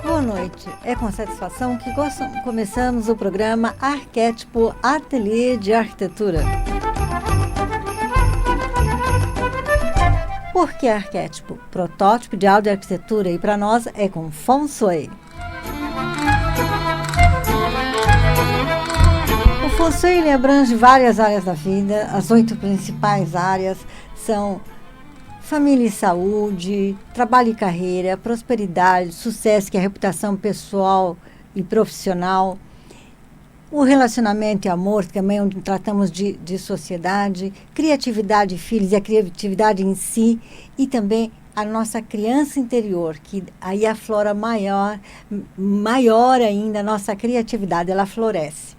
Boa noite. É com satisfação que começamos o programa Arquétipo Ateliê de Arquitetura. Por que arquétipo? Protótipo de áudio arquitetura e para nós é com Feng Shui. O Feng Shui ele abrange várias áreas da vida. As 8 principais áreas são família e saúde, trabalho e carreira, prosperidade, sucesso, que é a reputação pessoal e profissional, o relacionamento e amor, também onde tratamos de sociedade, criatividade e filhos, e a criatividade em si, e também a nossa criança interior, que aí aflora maior ainda a nossa criatividade, ela floresce.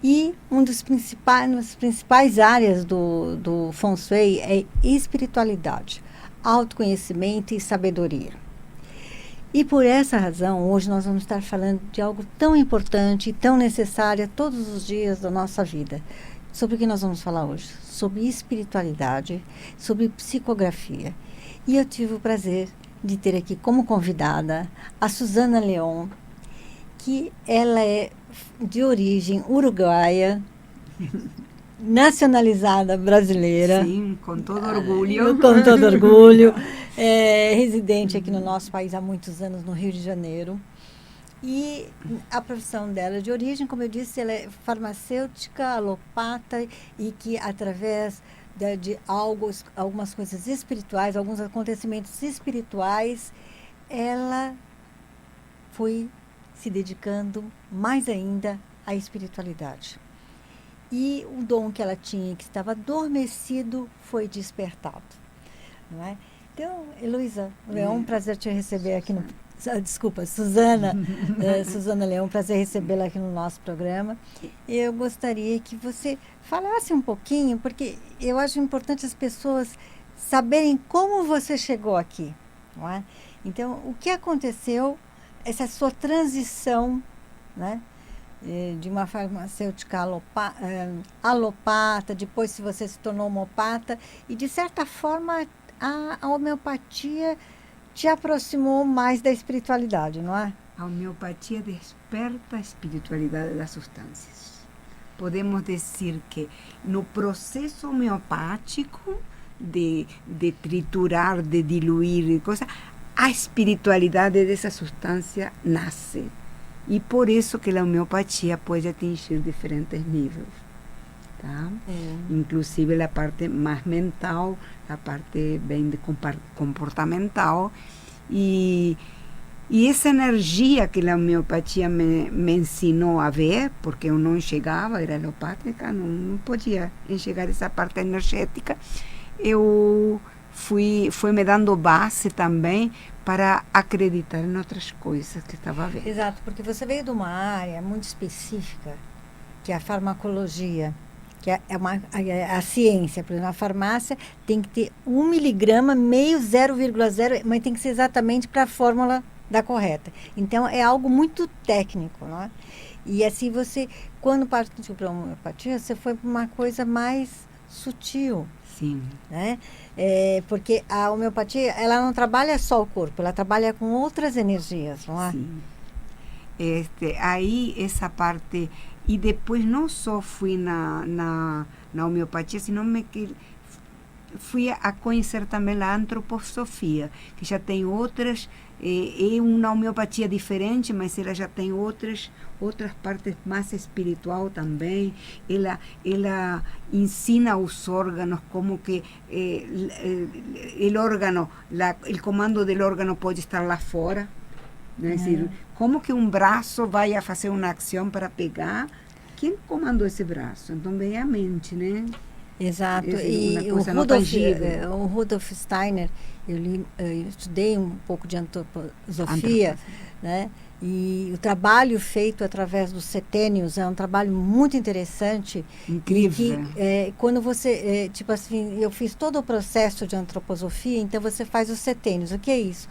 E uma das principais áreas do Feng Shui é espiritualidade, autoconhecimento e sabedoria. E por essa razão, hoje nós vamos estar falando de algo tão importante e tão necessário todos os dias da nossa vida. Sobre o que nós vamos falar hoje? Sobre espiritualidade, sobre psicografia. E eu tive o prazer de ter aqui como convidada a Susana Leon, que ela é de origem uruguaia, nacionalizada brasileira. Sim, com todo orgulho. Com todo orgulho. É residente aqui no nosso país há muitos anos, no Rio de Janeiro. E a profissão dela de origem, como eu disse, ela é farmacêutica, alopata, e que através de algumas coisas espirituais, alguns acontecimentos espirituais, ela foi se dedicando mais ainda à espiritualidade. E o dom que ela tinha, que estava adormecido, foi despertado. Não é? Então, Heloísa Leão, um prazer te receber aqui no... Desculpa, Susana. Susana Leão, prazer recebê-la aqui no nosso programa. Eu gostaria que você falasse um pouquinho, porque eu acho importante as pessoas saberem como você chegou aqui. Não é? Então, o que aconteceu, essa sua transição, né, de uma farmacêutica alopata, depois se você se tornou homopata, e de certa forma a homeopatia te aproximou mais da espiritualidade, não é? A homeopatia desperta a espiritualidade das substâncias. Podemos dizer que no processo homeopático de triturar, de diluir, coisa, a espiritualidade dessa substância nasce. E por isso que a homeopatia pode atingir diferentes níveis. Tá? Inclusive a parte mais mental, a parte bem comportamental. E essa energia que a homeopatia me ensinou a ver, porque eu não enxergava, era alopática, não podia enxergar essa parte energética, foi me dando base também para acreditar em outras coisas que estava vendo. Exato, porque você veio de uma área muito específica, que é a farmacologia, que é a ciência. Por exemplo, na farmácia tem que ter 1 miligrama, meio 0,0, mas tem que ser exatamente para a fórmula da correta. Então, é algo muito técnico, não é? E assim você, quando partiu para a homeopatia, você foi para uma coisa mais sutil. Sim. Né? Porque a homeopatia, ela não trabalha só o corpo, ela trabalha com outras energias, não é? Sim. Aí essa parte, e depois não só fui na homeopatia, senão fui a conhecer também a antroposofia, que já tem outras, é uma homeopatia diferente, mas ela já tem outras partes mais espiritual também. Ela ensina os órganos como que o comando do órgano pode estar lá fora. Né? Decir, como que um braço vai a fazer uma ação para pegar? Quem comandou esse braço? Então vem a mente, né? Exato. E o Rudolf Steiner, eu estudei um pouco de antroposofia, né? E o trabalho feito através dos setênios é um trabalho muito interessante. Incrível. Quando você, tipo assim, eu fiz todo o processo de antroposofia, então você faz os setênios. O que é isso?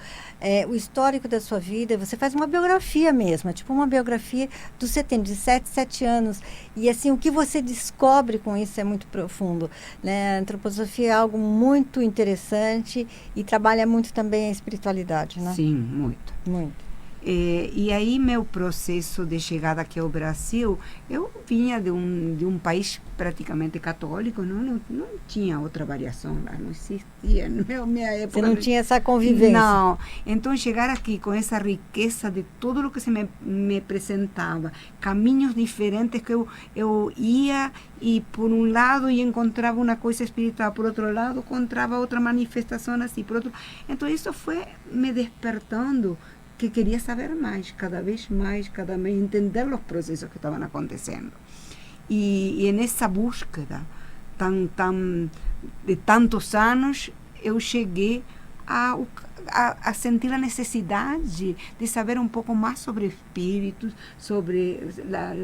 O histórico da sua vida, você faz uma biografia mesmo, tipo uma biografia dos setênios, de 7 anos. E assim, o que você descobre com isso é muito profundo, né? A antroposofia é algo muito interessante e trabalha muito também a espiritualidade, né? Sim, muito. Muito. E aí meu processo de chegada aqui ao Brasil, eu vinha de um país praticamente católico, não tinha outra variação lá, não existia. Na minha época, você não tinha essa convivência? Não. Então chegar aqui com essa riqueza de tudo o que se me apresentava, caminhos diferentes que eu ia e por um lado e encontrava uma coisa espiritual, por outro lado encontrava outra manifestação assim, por outro. Então isso foi me despertando que queria saber mais, cada vez entender os processos que estavam acontecendo. E nessa búsqueda de tantos anos, eu cheguei a sentir a necessidade de saber um pouco mais sobre espíritos, sobre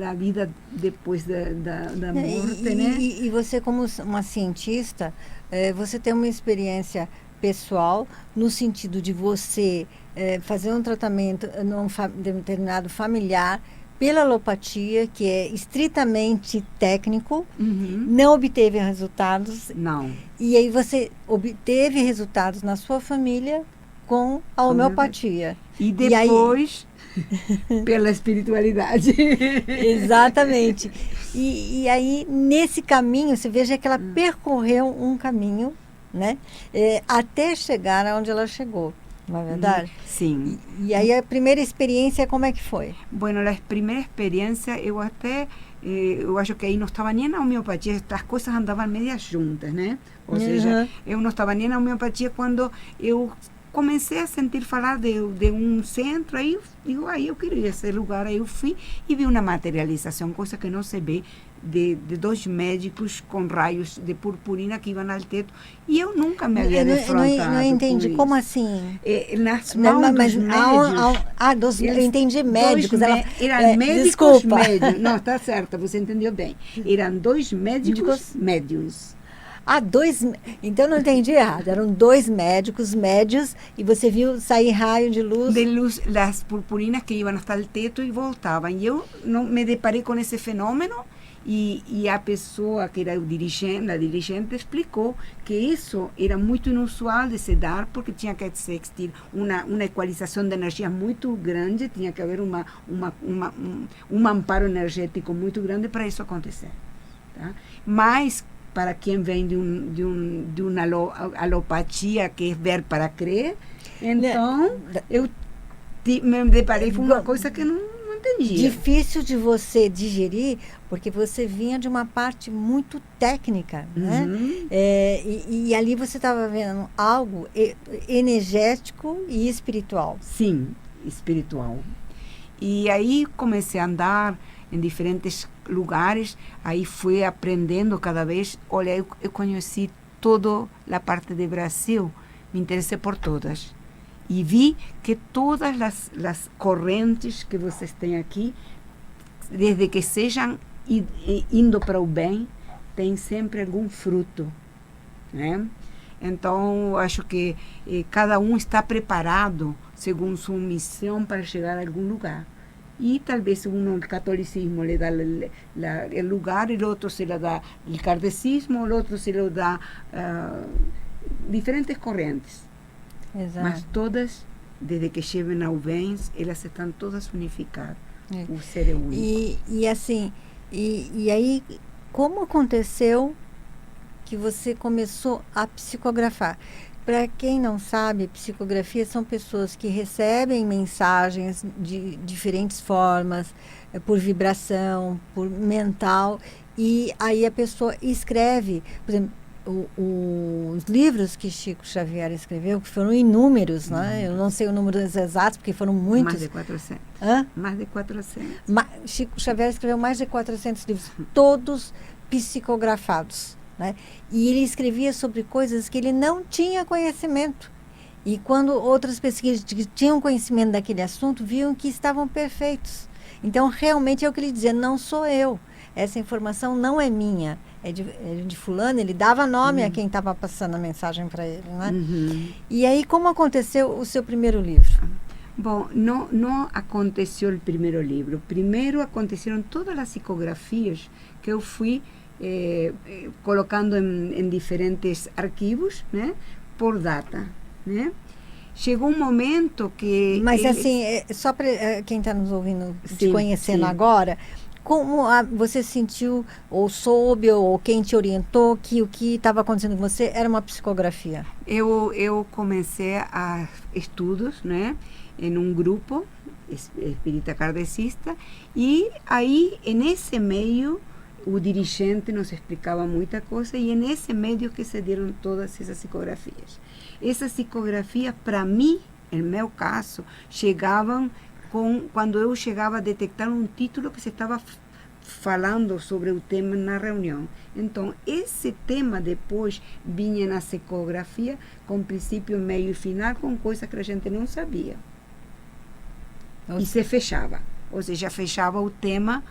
a vida depois da morte, né? E você, como uma cientista, você tem uma experiência pessoal no sentido de você fazer um tratamento num determinado familiar pela alopatia, que é estritamente técnico, não obteve resultados. Não. E aí você obteve resultados na sua família com a homeopatia. E depois, pela espiritualidade. Exatamente. E aí, nesse caminho, você veja que ela percorreu um caminho, né? Até chegar aonde ela chegou. Não é verdade? Sim. E aí a primeira experiência, como é que foi? Bueno, a primeira experiência, eu acho que aí não estava nem na homeopatia, as coisas andavam medias juntas, né? Ou seja, eu não estava nem na homeopatia quando eu comecei a sentir falar de um centro, aí digo, eu queria esse lugar, aí eu fui e vi uma materialização, coisa que não se vê, de 2 médicos com raios de purpurina que iam ao teto, e eu nunca me havia defrontado. Não entendi, com como isso. assim? Nas mãos dos médios. Eu entendi médicos. Eram médicos desculpa. médios. Não, está certo, você entendeu bem. Eram 2 médicos médios. Então não entendi errado. Eram 2 médicos médios e você viu sair raio de luz. De luz, as purpurinas que iam até o teto e voltavam. E eu não me deparei com esse fenômeno. E a pessoa que era a dirigente explicou que isso era muito inusual de se dar, porque tinha que existir uma equalização de energia muito grande, tinha que haver um amparo energético muito grande para isso acontecer. Tá? Mas, para quem vem de uma alopatia, que é ver para crer, então eu me deparei com uma coisa que não entendia. Difícil de você digerir, porque você vinha de uma parte muito técnica, né? E ali você estava vendo algo energético e espiritual. Sim, espiritual. E aí comecei a andar em diferentes lugares, aí fui aprendendo cada vez. Olha, eu conheci toda a parte do Brasil, me interessei por todas. E vi que todas as correntes que vocês têm aqui, desde que sejam indo para o bem, tem sempre algum fruto, né? Então, acho que cada um está preparado, segundo sua missão, para chegar a algum lugar. E talvez o catolicismo le dá o lugar, o outro se le dá o kardecismo, o outro se le dá diferentes correntes. Exato. Mas todas, desde que chegam ao bem, elas estão todas unificadas. O ser é único. E assim, e aí, como aconteceu que você começou a psicografar? Para quem não sabe, psicografia são pessoas que recebem mensagens de diferentes formas, por vibração, por mental, e aí a pessoa escreve, por exemplo, os livros que Chico Xavier escreveu, que foram inúmeros, né? Eu não sei o número exato, porque foram muitos. Mais de 400. Hã? Mais de 400. Chico Xavier escreveu mais de 400 livros, todos psicografados, né? E ele escrevia sobre coisas que ele não tinha conhecimento. E quando outras pesquisas que tinham conhecimento daquele assunto, viam que estavam perfeitos. Então, realmente é o que ele dizia, não sou eu. Essa informação não é minha, é de fulano, ele dava nome a quem estava passando a mensagem para ele, né? E aí, como aconteceu o seu primeiro livro? Bom, não aconteceu o primeiro livro. Primeiro aconteceram todas as psicografias que eu fui colocando em diferentes arquivos, né? Por data, né? Chegou um momento que... Mas assim, só para quem está nos ouvindo, te conhecendo sim. agora, como você sentiu, ou soube, ou quem te orientou, que o que estava acontecendo com você era uma psicografia? Eu comecei a estudos, né? Em um grupo espírita kardecista, e aí, nesse meio, o dirigente nos explicava muita coisa, e nesse meio que se deram todas essas psicografias. Essas psicografias, para mim, no meu caso, chegavam quando eu chegava a detectar um título que se estava falando sobre o tema na reunião. Então, esse tema depois vinha na psicografia com princípio, meio e final, com coisas que a gente não sabia. E se fechava. Ou seja, fechava o tema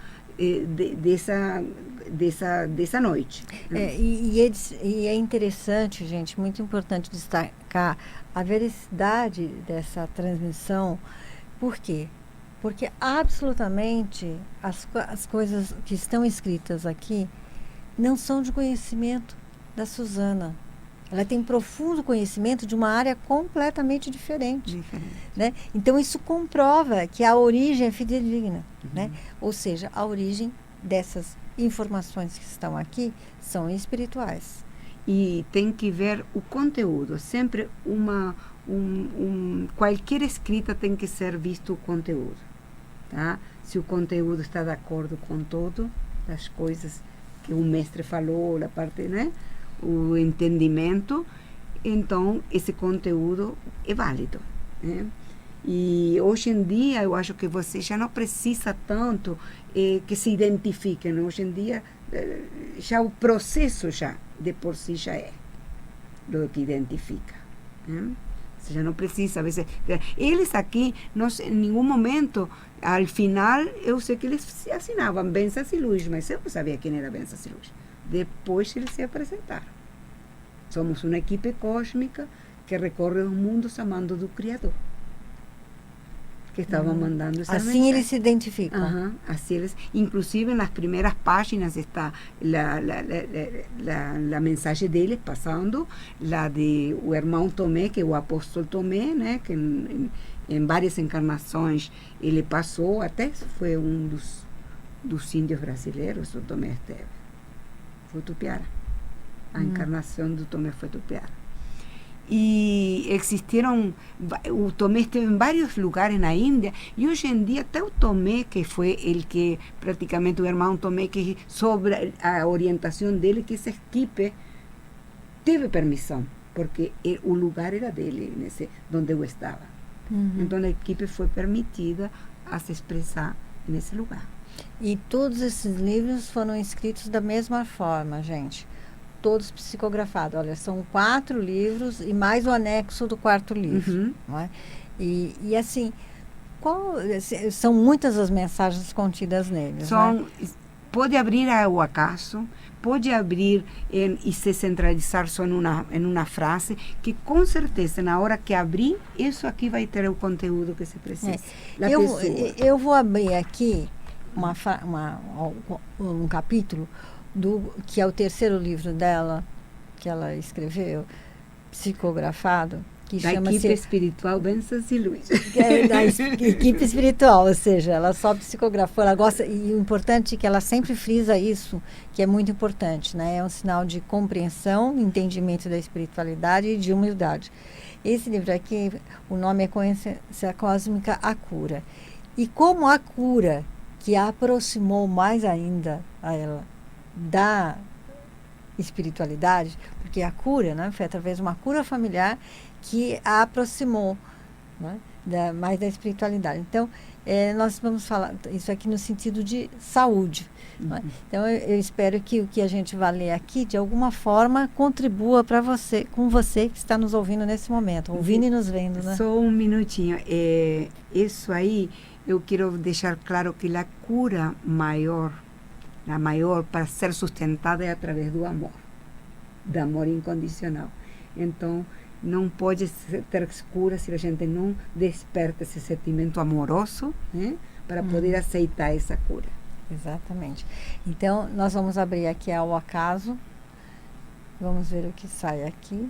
dessa noite. E é interessante, gente, muito importante destacar a veracidade dessa transmissão. Por quê? Porque absolutamente as coisas que estão escritas aqui não são de conhecimento da Susana. Ela tem profundo conhecimento de uma área completamente diferente. Né? Então, isso comprova que a origem é fidedigna. Né? Ou seja, a origem dessas informações que estão aqui são espirituais. E tem que ver o conteúdo. Sempre qualquer escrita tem que ser visto o conteúdo. Tá? Se o conteúdo está de acordo com todas as coisas que o mestre falou, a parte, né? O entendimento, então esse conteúdo é válido, né? E hoje em dia eu acho que você já não precisa tanto que se identifiquem. Hoje em dia já o processo já de por si já é do que identifica, né? Você já não precisa, a vezes, eles aqui, em nenhum momento, ao final, eu sei que eles assinavam Bênçãos e Luz, mas eu não sabia quem era Bênçãos e Luz. Depois eles se apresentaram. Somos uma equipe cósmica que recorre os mundos amando do Criador, que estava mandando essa assim mensagem. Eles se identificam. Assim eles, inclusive nas primeiras páginas está a mensagem deles passando, la de o irmão Tomé, que é o apóstolo Tomé, né, que em várias encarnações ele passou, até foi um dos índios brasileiros, o Tomé esteve. Foi Tupiara. A encarnação do Tomé foi Tupiara. E existiram, o Tomé esteve em vários lugares na Índia, e hoje em dia até o Tomé, que foi ele que, praticamente o irmão Tomé, que sobre a orientação dele, que essa equipe teve permissão, porque o lugar era dele, onde eu estava. Então a equipe foi permitida a se expressar nesse lugar. E todos esses livros foram escritos da mesma forma, gente. Todos psicografados. Olha, são 4 livros e mais o anexo do 4º livro. Não é? E assim, são muitas as mensagens contidas neles. Né? Pode abrir ao acaso, pode abrir e se centralizar só em uma frase, que com certeza, na hora que abrir, isso aqui vai ter o conteúdo que se precisa. Eu vou abrir aqui um capítulo que é o 3º livro dela, que ela escreveu, psicografado, que chama-se... Da equipe espiritual Bênçãos e Luz. Da equipe espiritual, ou seja, ela só psicografou, ela gosta, e o importante é que ela sempre frisa isso, que é muito importante, né? É um sinal de compreensão, entendimento da espiritualidade e de humildade. Esse livro aqui, o nome é Consciência Cósmica, a Cura. E como a cura, que a aproximou mais ainda a ela da espiritualidade, porque a cura, né, foi através de uma cura familiar que a aproximou, né? mais da espiritualidade. Então, nós vamos falar isso aqui no sentido de saúde. Não é? Então, eu espero que o que a gente vai ler aqui, de alguma forma, contribua para você, com você que está nos ouvindo nesse momento, ouvindo e nos vendo. Né? Só um minutinho. Isso aí, eu quero deixar claro que a cura maior, a maior para ser sustentada é através do amor incondicional. Então, não pode ter cura se a gente não desperta esse sentimento amoroso, né, para poder aceitar essa cura. Exatamente. Então, nós vamos abrir aqui ao acaso. Vamos ver o que sai aqui.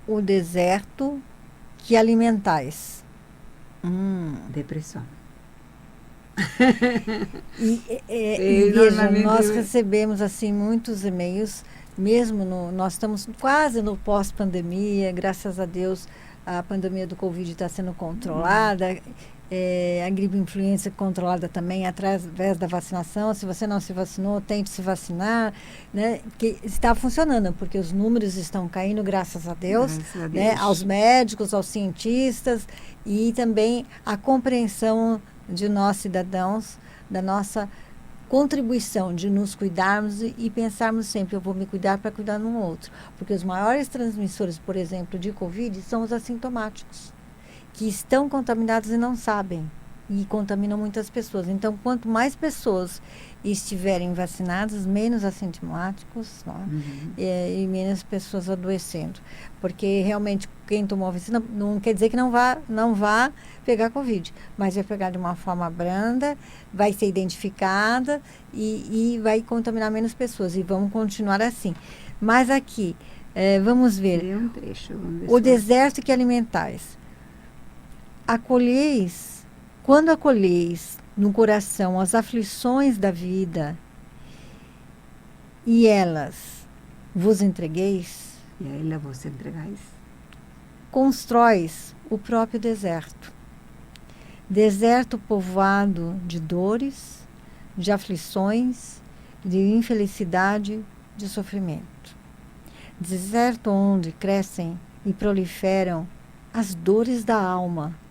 O deserto que alimentais. Depressão. E veja, nós recebemos assim muitos e-mails, mesmo nós estamos quase no pós-pandemia, graças a Deus a pandemia do Covid está sendo controlada, a gripe influenza controlada também através da vacinação. Se você não se vacinou, tente se vacinar, né? Que está funcionando, porque os números estão caindo, graças a Deus, né? Aos médicos, aos cientistas, e também a compreensão de nós cidadãos, da nossa contribuição de nos cuidarmos e pensarmos sempre, eu vou me cuidar para cuidar no outro. Porque os maiores transmissores, por exemplo, de Covid são os assintomáticos, que estão contaminados e não sabem, e contaminam muitas pessoas. Então, quanto mais pessoas estiverem vacinadas, menos assintomáticos, e menos pessoas adoecendo. Porque realmente quem tomou a vacina não quer dizer que não vá pegar Covid, mas vai pegar de uma forma branda, vai ser identificada e vai contaminar menos pessoas. E vamos continuar assim. Mas aqui, vamos ver. Um trecho, o deserto que alimentais. Quando acolheis no coração as aflições da vida e elas vos entregueis, e a ela vos entregais, constróis o próprio deserto. Deserto povoado de dores, de aflições, de infelicidade, de sofrimento. Deserto onde crescem e proliferam as dores da alma,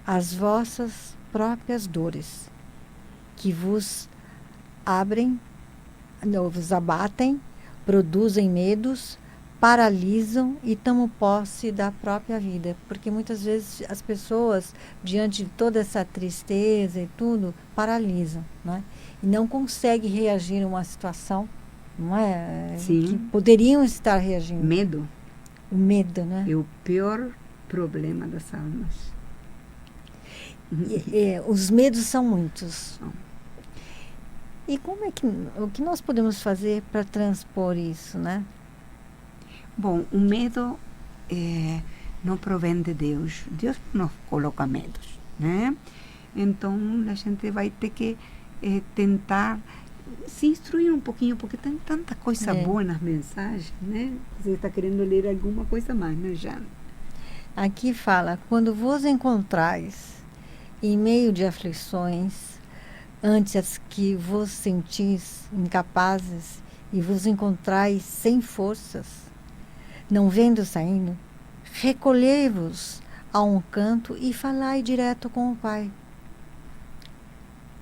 as vossas próprias dores, que vos abatem, produzem medos, paralisam e tomam posse da própria vida. Porque muitas vezes as pessoas, diante de toda essa tristeza e tudo, paralisam, né? E não conseguem reagir a uma situação, não é? Sim. Que poderiam estar reagindo. Medo. O medo, né? É o pior problema das almas. Os medos são muitos. E o que nós podemos fazer para transpor isso, né? Bom, o medo não provém de Deus. Deus nos coloca medos, né? Então, a gente vai ter que tentar se instruir um pouquinho, porque tem tanta coisa boa nas mensagens, né? Você está querendo ler alguma coisa mais, né, Jane? Aqui fala, quando vos encontrais em meio de aflições, antes que vos sentis incapazes e vos encontrais sem forças, não vendo saindo, recolhei-vos a um canto e falai direto com o Pai.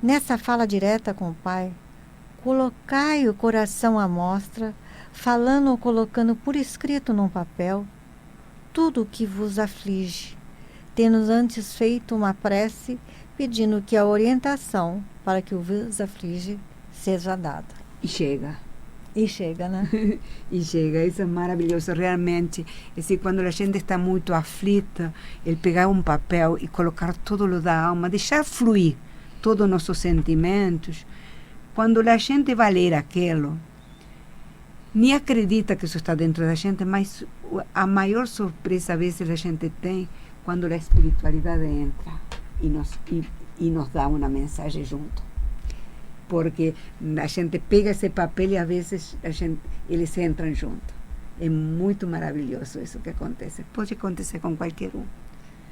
Nessa fala direta com o Pai, colocai o coração à mostra, falando ou colocando por escrito num papel tudo o que vos aflige, tendo antes feito uma prece, pedindo que a orientação para que o vos aflige seja dada. E chega. E chega, né? E chega, isso é maravilhoso, realmente. Assim, quando a gente está muito aflita, ele pegar um papel e colocar todo o da alma, deixar fluir todos os nossos sentimentos. Quando a gente vai ler aquilo, nem acredita que isso está dentro da gente, mas a maior surpresa, às vezes, a gente tem quando a espiritualidade entra e nos dá uma mensagem junto. Porque a gente pega esse papel e às vezes eles entram junto. É muito maravilhoso isso que acontece. Pode acontecer com qualquer um,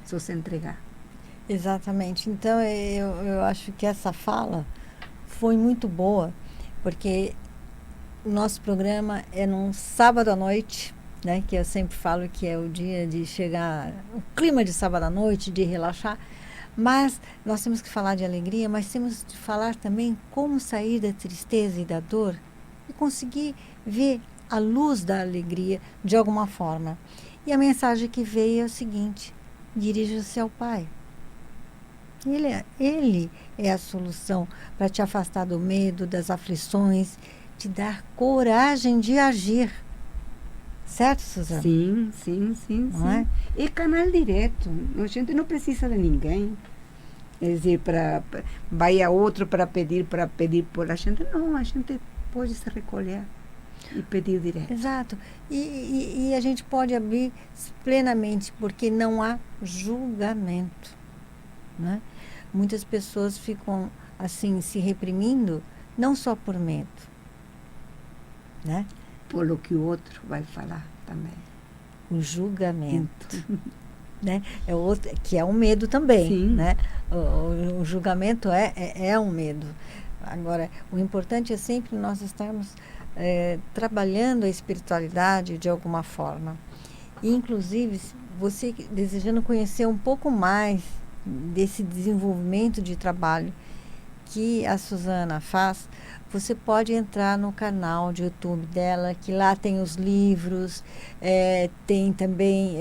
só se entregar. Exatamente. Então, eu acho que essa fala foi muito boa, porque o nosso programa é num sábado à noite, né? Que eu sempre falo que é o dia de chegar, o clima de sábado à noite, de relaxar. Mas nós temos que falar de alegria, mas temos que falar também como sair da tristeza e da dor e conseguir ver a luz da alegria de alguma forma. E a mensagem que veio é o seguinte: dirija-se ao Pai. Ele é a solução para te afastar do medo, das aflições, te dar coragem de agir. Certo, Suzana? Sim. Não é? É canal direto. A gente não precisa de ninguém. Quer dizer, vai a outro para pedir por a gente. Não, a gente pode se recolher e pedir direto. Exato. E a gente pode abrir plenamente, porque não há julgamento. Né? Muitas pessoas ficam assim se reprimindo, não só por medo, né? Pelo que o outro vai falar também. O julgamento, né? É outro, que é um medo também. Sim. Né? O julgamento é um medo. Agora, o importante é sempre nós estarmos trabalhando a espiritualidade de alguma forma. E, inclusive, você desejando conhecer um pouco mais desse desenvolvimento de trabalho que a Suzana faz, você pode entrar no canal de YouTube dela, que lá tem os livros, tem também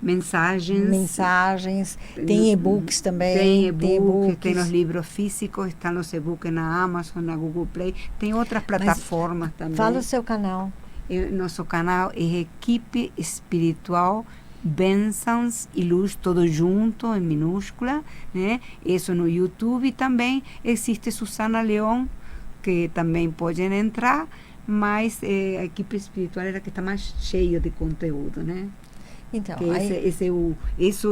mensagens, tem e-books também. Tem e-book, tem os livros físicos, estão os e-books na Amazon, na Google Play, tem outras plataformas também. Fala o seu canal. Nosso canal é Equipe Espiritual Bênçãos e Luz, tudo junto, em minúscula, né? Isso no YouTube. Também existe Susana Leão, que também podem entrar, mas a Equipe Espiritual é a que está mais cheia de conteúdo, né? Então, isso é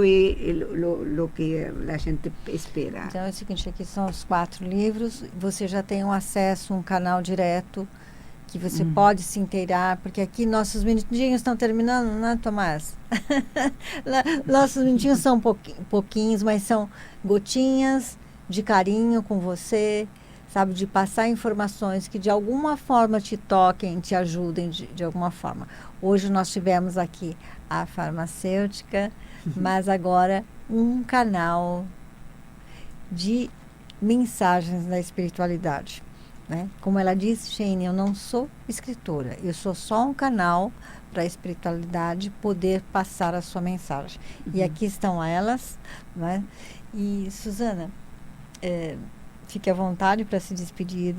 o que a gente espera. Então é o seguinte, aqui são os 4 livros, você já tem um acesso, um canal direto, que você pode se inteirar, porque aqui nossos minutinhos estão terminando, né, Tomás? Nossos minutinhos são pouquinhos, mas são gotinhas de carinho com você, sabe, de passar informações que de alguma forma te toquem, te ajudem de alguma forma. Hoje nós tivemos aqui a farmacêutica, mas agora um canal de mensagens da espiritualidade. Né? Como ela disse, Shane, eu não sou escritora, eu sou só um canal para a espiritualidade poder passar a sua mensagem. E aqui estão elas. Né? E, Suzana, fique à vontade para se despedir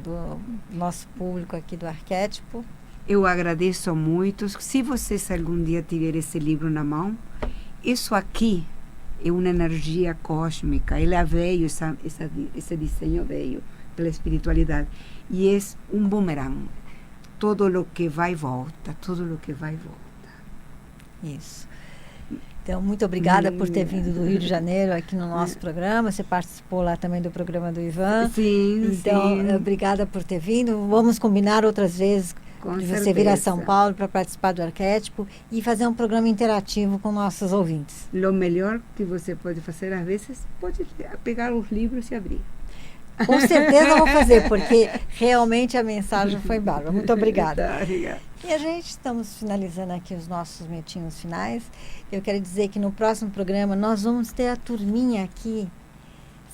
do nosso público aqui do Arquétipo. Eu agradeço muito. Se vocês algum dia tiverem esse livro na mão, isso aqui é uma energia cósmica. Ela veio, esse desenho veio pela espiritualidade. E é um bumerangue. Todo o que vai volta, tudo o que vai volta. Isso. Então, muito obrigada por ter vindo do Rio de Janeiro aqui no nosso programa. Você participou lá também do programa do Ivan. Sim, então, obrigada por ter vindo. Vamos combinar outras vezes de você vir a São Paulo para participar do Arquétipo e fazer um programa interativo com nossos ouvintes. O melhor que você pode fazer, às vezes, pode pegar os livros e abrir. Com certeza eu vou fazer, porque realmente a mensagem foi bárbara. Muito obrigada. Tá, obrigada. E a gente estamos finalizando aqui os nossos minutinhos finais. Eu quero dizer que no próximo programa nós vamos ter a turminha aqui,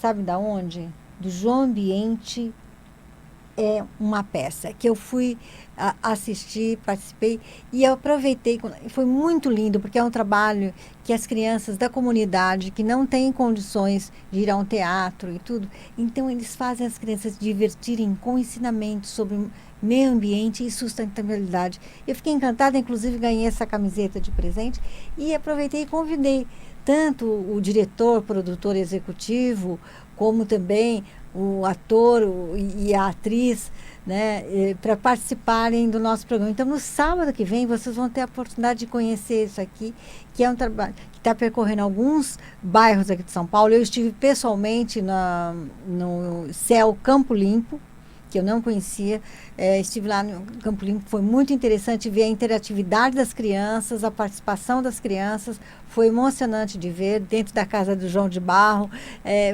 sabe da onde? Do João Ambiente é uma peça que eu fui assistir, participei e eu aproveitei, foi muito lindo, porque é um trabalho que as crianças da comunidade que não têm condições de ir a um teatro e tudo, então eles fazem as crianças se divertirem com ensinamentos sobre meio ambiente e sustentabilidade. Eu fiquei encantada, inclusive ganhei essa camiseta de presente e aproveitei e convidei tanto o diretor, produtor executivo, como também o ator e a atriz, né, para participarem do nosso programa. Então, no sábado que vem, vocês vão ter a oportunidade de conhecer isso aqui, que é um trabalho que está percorrendo alguns bairros aqui de São Paulo. Eu estive pessoalmente no Céu Campo Limpo, que eu não conhecia. Estive lá no Campo Limpo, foi muito interessante ver a interatividade das crianças, a participação das crianças, foi emocionante de ver dentro da casa do João de Barro,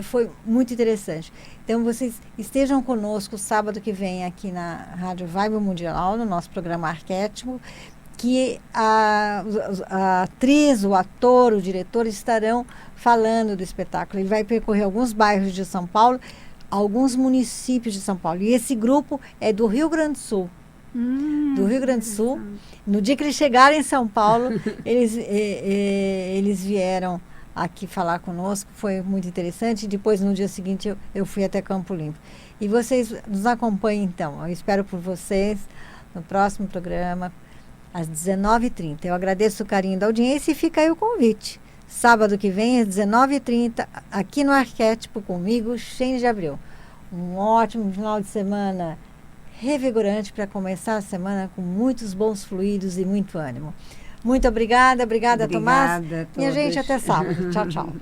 foi muito interessante. Então, Então, vocês estejam conosco sábado que vem aqui na Rádio Vibe Mundial, no nosso programa Arquétipo, que a atriz, o ator, o diretor estarão falando do espetáculo. Ele vai percorrer alguns bairros de São Paulo, alguns municípios de São Paulo. E esse grupo é do Rio Grande do Sul. Do Rio Grande do Sul. No dia que eles chegarem em São Paulo, eles vieram aqui falar conosco, foi muito interessante. Depois, no dia seguinte, eu fui até Campo Limpo. E vocês nos acompanhem, então. Eu espero por vocês no próximo programa, às 19h30. Eu agradeço o carinho da audiência e fica aí o convite. Sábado que vem, às 19h30, aqui no Arquétipo, comigo, Xene de Abreu. Um ótimo final de semana revigorante para começar a semana com muitos bons fluidos e muito ânimo. Muito obrigada, Tomás. Obrigada a Minha gente, todos. até sábado. Tchau, tchau.